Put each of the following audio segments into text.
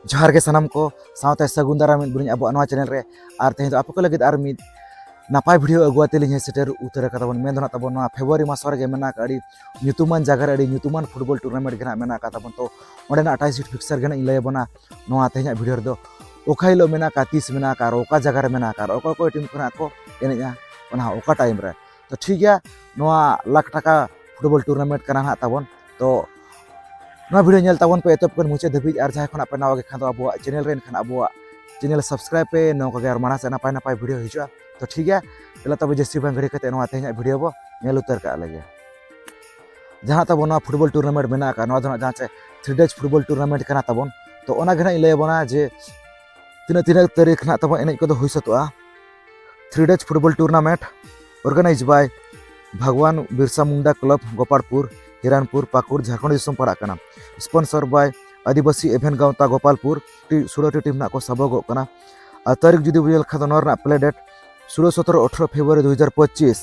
जोहार के सनम को साथ सगुन दारा मिद बुनी अब चैनल रे और तेज आप को लगे मिद नापाय भिडियो अगुआते लिंग सेटर उतर का मेन दो तब फेब्रुआरी मास रे मेना अड़ी ᱧᱩᱛᱩᱢᱟᱱ जगह रे ᱧᱩᱛᱩᱢᱟन फुटबॉल टूर्नामेंट गेना मेना का तबन तो ओडेना 28 सीट फिक्सर गेना लय बना नोआ तेज भिडियो रे दो ओखा हिलो मेना का 30 मेना का ओका जगह रे मेना का ओका को टीम खना को एनेजा ओना ओका टाइम रे तो ठीक गया नोआ लाख टाका फुटबॉल टूर्नामेंट करना हा तबन तो नोआ भिडियो नेल तबन पे एतब कन मुचे धबी और जहां खना पे नावा के खान अब चैनल रे खान अब चैनल सब्सक्राइब पे नोका के और माना से नापाय नापाय भिडियो हिजुआ तो ठीक है चलो तब जैसी बन घड़ी कते नोआ तेज भिडियो बो नेल उतर का लगे जहाँ तब फुटबॉल टूर्नामेंट मेना का जहाँ से 3 डेज फुटबॉल टूर्नामेंट करना तबन तो ओना घना लय बना जे तीना तीना तारीख ना तब एने को हुई सतुआ 3 days football tournament organise by Bhagwan Birsa Munda club Gopalpur Hiranpur Pakur Jharkhand दिसम पड़ा कना स्पॉन्सर बाय आदिवासी इवेंट गांवता गोपालपुर 16 टीम ना को सबगो कना तारीख जुदी बुझल खा नोर प्ले डेट 16 17 18 फरवरी 2025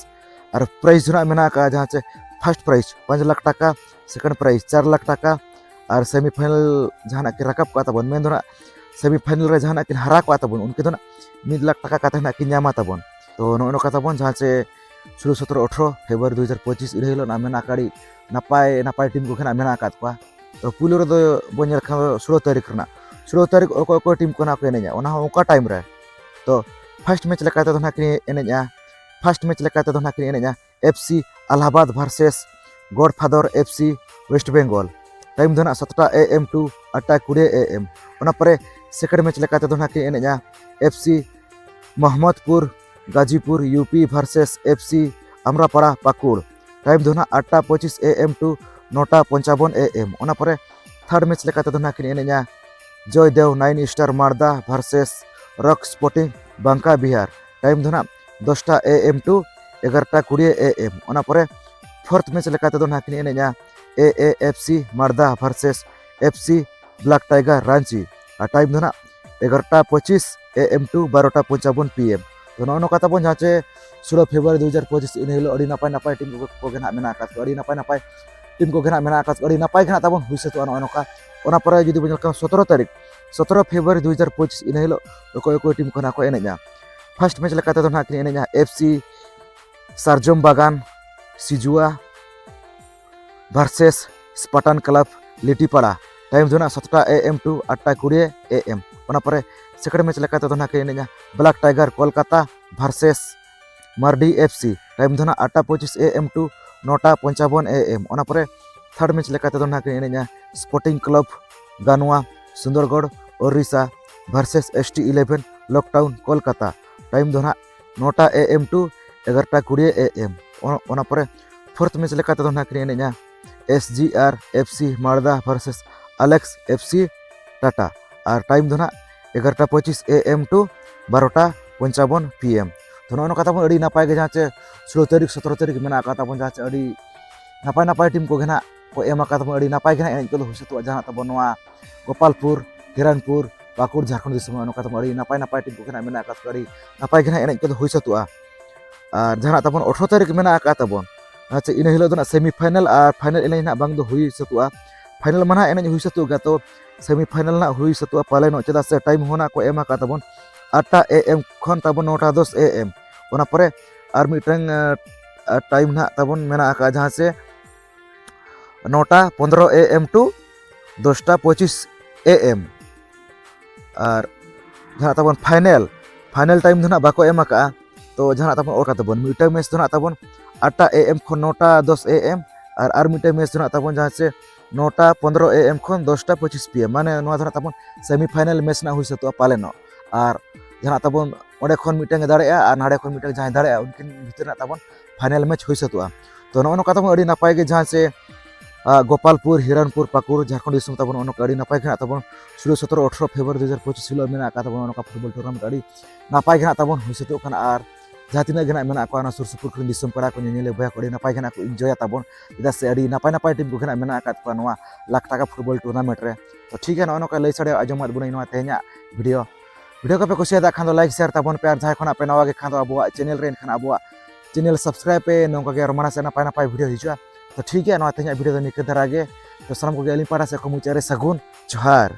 और प्राइज मेना का जहाँ से फर्स्ट प्राइज 5 लाख टाका सेकंड प्राइज 4 लाख टाका और सेमीफाइनल जहाँ की रकब का तबन मेन दो सेमीफाइनल रे जहाँ की हरा को तबन उनके दो 1 लाख टाका का की नामा तबन तो नोका तबन जहाँ से 16 17 18 फरवरी 2025 इन हिलो ना मेना काड़ी नापाय नापाय टीम को मेना का तो पुलो रे दो बन 16 तारीख रना 16 तारीख को टीम को ना को एनेजा ओका टाइम रे तो फर्स्ट मैच लेकाते तो नाकनी एनेजा फर्स्ट मैच लेकाते तो नाकनी एनेजा FC Allahabad versus godfather FC west Bengal time दो 7 AM टू 8:20 AM ओना परे सेकंड मैच लेकाते तो नाकनी एनेजा FC Mohammadpur Ghazipur UP versus FC Amrapara Pakur time दो 8:25 AM टू 9:55 AM ओना परे थर्ड मैच लेकाते तो नाकनी एनेजा जयदेव 9 स्टार मारदा versus rock sporting Banka Bihar time दो 10 AM टू 11:20 AM ओना परे फोर्थ मैच लेकाते दो नाकनी एनेजा AAFC मारदा versus FC black tiger Ranchi और टाइम दो 11:25 AM टू 12:55 PM तो नोनो का तबन जहाँ से 16 फरवरी 2025 इन हिलो अड़ी नापाय नापाय टीम को गेना मेना का अड़ी नापाय नापाय टीम को गेना मेना का अड़ी नापाय गेना तबन हुई से तो नोका ओना परे जुदी बन 17 फरवरी 2025 इन हिलो को टीम को ना को एनेजा फर्स्ट मैच लेकाते तो नाकनी एनेजा FC सारजम बागान सिजुआ वर्सेस स्पाटन क्लब लिटीपाड़ा टाइम दो 7 AM टू 8:20 AM ओना परे सेकंड मैच लेकाते तो नाकनी एनेजा black tiger Kolkata versus Mardi FC time दो 8:25 AM टू 9:55 AM ओना परे थर्ड मैच लेकाते तो नाकनी एनेजा sporting club Ganua Sundargarh Odisha versus ST11 lockdown Kolkata time दो 9 AM टू 11:20 AM ओना परे फोर्थ मैच लेकाते तो नाकनी एनेजा SGR FC मारदा वर्सेस अलेक्स FC टाटा और टाइम दो 11:25 AM टू 12:55 PM तो नोका तब अड़ी नापाय के जहाँ से 16 तारीख 17 तारीख मेना का तब जहाँ से अड़ी नापाय नापाय टीम को घेना को एम का तब अड़ी नापाय घेना एन को हुसतो जहाँ तब नोआ गोपालपुर हिरानपुर पाकुड़ झारखंड दिसम नोका तब अड़ी नापाय नापाय टीम को घेना मेना का अड़ी नापाय घेना एन को हुसतो और जहाँ तब 18 तारीख मेना का तब अच्छा इन हिलो दो सेमीफाइनल और फाइनल एने ना बांग दो हुई सतुआ फाइनल मना एने हुई सतुगा तो सेमीफाइनल ना हुई सतुआ पाले नो चदा से टाइम होना को एम का तबन 8 AM खन तबन 9:10 AM ओना परे और मिटंग टाइम ना तबन मेना का जहाँ से 9:15 AM टू 10:25 AM और जहाँ तबन फाइनल टाइम दो ना बाको एम का तो जहाँ तबन और का तबन मिटंग मैच दो ना तबन 8 AM खन 9:10 AM और मिटंग मैच दो ना तबन जहाँ से 9:15 AM खन 10:25 PM माने नोआ दो तबन सेमीफाइनल मैच ना हुई सतुआ पाले नो और जहाँ तबन ओडे खन मिटंग दाड़ेया और नाड़े खन मिटंग जहाँ दाड़ेया उनकिन भीतर तबन फाइनल मैच हुई सतुआ तो नोका तबन अड़ी नापाय के जहाँ से गोपालपुर हिरानपुर पाकुड़ झारखंड दिसम तबन ओनका अड़ी नापाय के तबन 16 17 18 फरवरी 2025 हिलो मेना का तबन ओनका फुटबॉल टूर्नामेंट अड़ी नापाय के तबन हुई सतु कना और जहाँ तीना गेना मेना को सुर सुपुर खन दिसम पड़ा को नेले बया को अड़ी नापाय गेना को एंजॉय तबन इदा से अड़ी नापाय नापाय टीम को गेना मेना का नोआ लाख टाका फुटबॉल टूर्नामेंट रे तो ठीक है नोका लय सड़े आजमात बुनै नोआ तेहना वीडियो को पे कुसिया खान लाइक शेयर तबन पे और जहाँ खना पे नवा के खान अब चैनल रे खान अब चैनल सब्सक्राइब पे नौका के माना से नापाय नापाय वीडियो हिजुआ तो ठीक है तेज वीडियो निका धारा गे तो सामान को पारा से को मुचारे सगुन जोहार।